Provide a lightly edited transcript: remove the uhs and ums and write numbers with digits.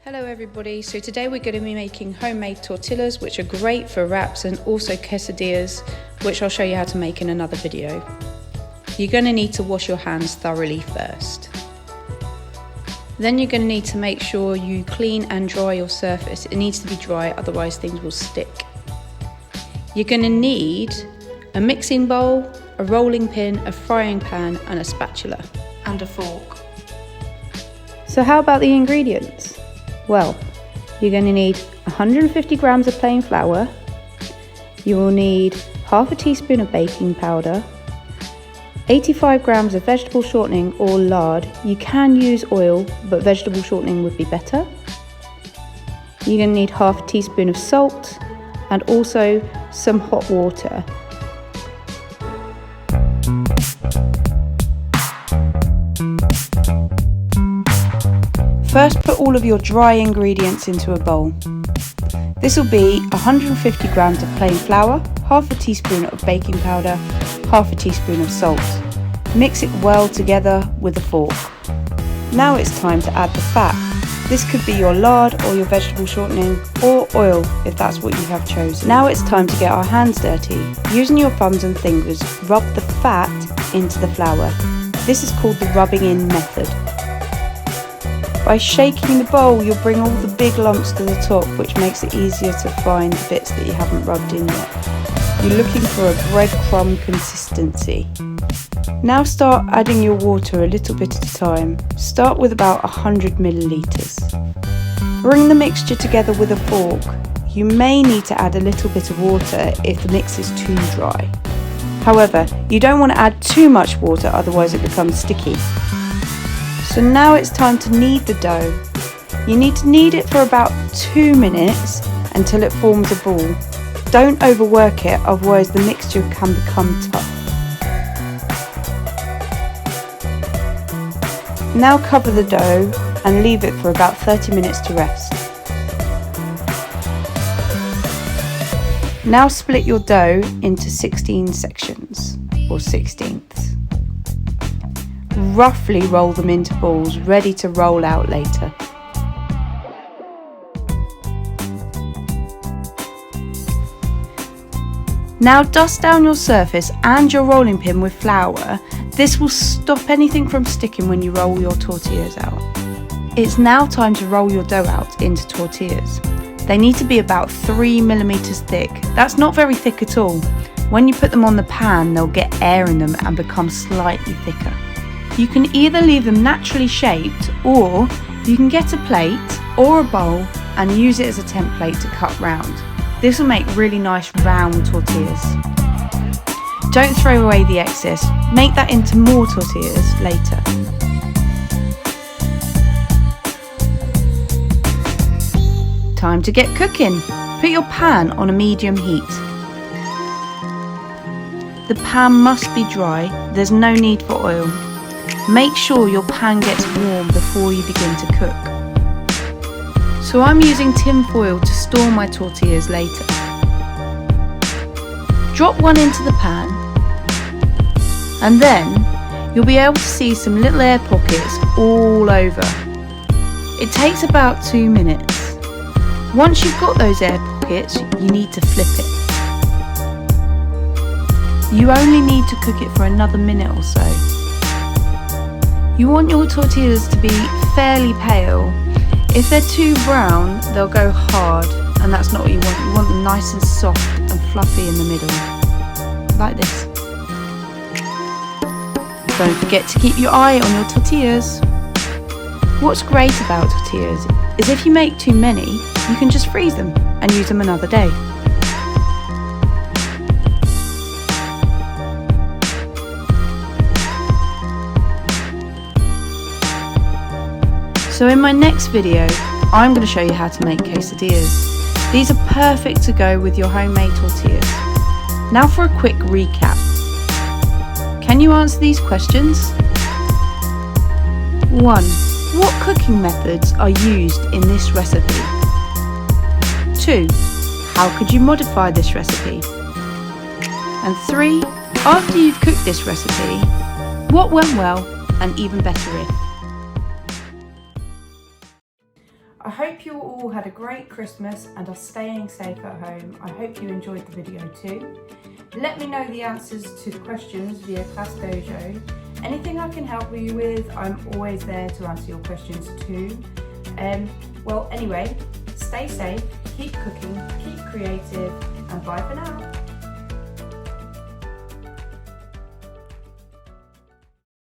Hello everybody, so today we're going to be making homemade tortillas, which are great for wraps, and also quesadillas, which I'll show you how to make in another video. You're going to need to wash your hands thoroughly first. Then you're going to need to make sure you clean and dry your surface. It needs to be dry, otherwise things will stick. You're going to need a mixing bowl, a rolling pin, a frying pan and a spatula and a fork. So how about the ingredients? Well, you're going to need 150 grams of plain flour, you will need half a teaspoon of baking powder, 85 grams of vegetable shortening or lard. You can use oil, but vegetable shortening would be better. You're going to need half a teaspoon of salt and also some hot water. First, put all of your dry ingredients into a bowl. This will be 150 grams of plain flour, half a teaspoon of baking powder, half a teaspoon of salt. Mix it well together with a fork. Now it's time to add the fat. This could be your lard or your vegetable shortening or oil if that's what you have chosen. Now it's time to get our hands dirty. Using your thumbs and fingers, rub the fat into the flour. This is called the rubbing in method. By shaking the bowl, you'll bring all the big lumps to the top, which makes it easier to find the bits that you haven't rubbed in yet. You're looking for a breadcrumb consistency. Now start adding your water a little bit at a time. Start with about 100 milliliters. Bring the mixture together with a fork. You may need to add a little bit of water if the mix is too dry. However, you don't want to add too much water, otherwise it becomes sticky. So now it's time to knead the dough. You need to knead it for about 2 minutes until it forms a ball. Don't overwork it, otherwise the mixture can become tough. Now cover the dough and leave it for about 30 minutes to rest. Now split your dough into 16 sections or 16ths. Roughly roll them into balls, ready to roll out later. Now dust down your surface and your rolling pin with flour. This will stop anything from sticking when you roll your tortillas out. It's now time to roll your dough out into tortillas. They need to be about 3 millimeters thick. That's not very thick at all. When you put them on the pan, they'll get air in them and become slightly thicker. You can either leave them naturally shaped, or you can get a plate or a bowl and use it as a template to cut round. This will make really nice round tortillas. Don't throw away the excess, make that into more tortillas later. Time to get cooking. Put your pan on a medium heat. The pan must be dry, there's no need for oil. Make sure your pan gets warm before you begin to cook. So I'm using tin foil to store my tortillas later. Drop one into the pan, and then you'll be able to see some little air pockets all over. It takes about 2 minutes. Once you've got those air pockets, you need to flip it. You only need to cook it for another minute or so. You want your tortillas to be fairly pale. If they're too brown, they'll go hard, and that's not what you want. You want them nice and soft and fluffy in the middle, like this. Don't forget to keep your eye on your tortillas. What's great about tortillas is if you make too many, you can just freeze them and use them another day. So in my next video, I'm going to show you how to make quesadillas. These are perfect to go with your homemade tortillas. Now for a quick recap. Can you answer these questions? 1. What cooking methods are used in this recipe? 2. How could you modify this recipe? And 3. After you've cooked this recipe, what went well and even better if? I hope you all had a great Christmas and are staying safe at home. I hope you enjoyed the video too. Let me know the answers to the questions via Class Dojo. Anything I can help you with, I'm always there to answer your questions too. Well, anyway, stay safe, keep cooking, keep creative, and bye for now.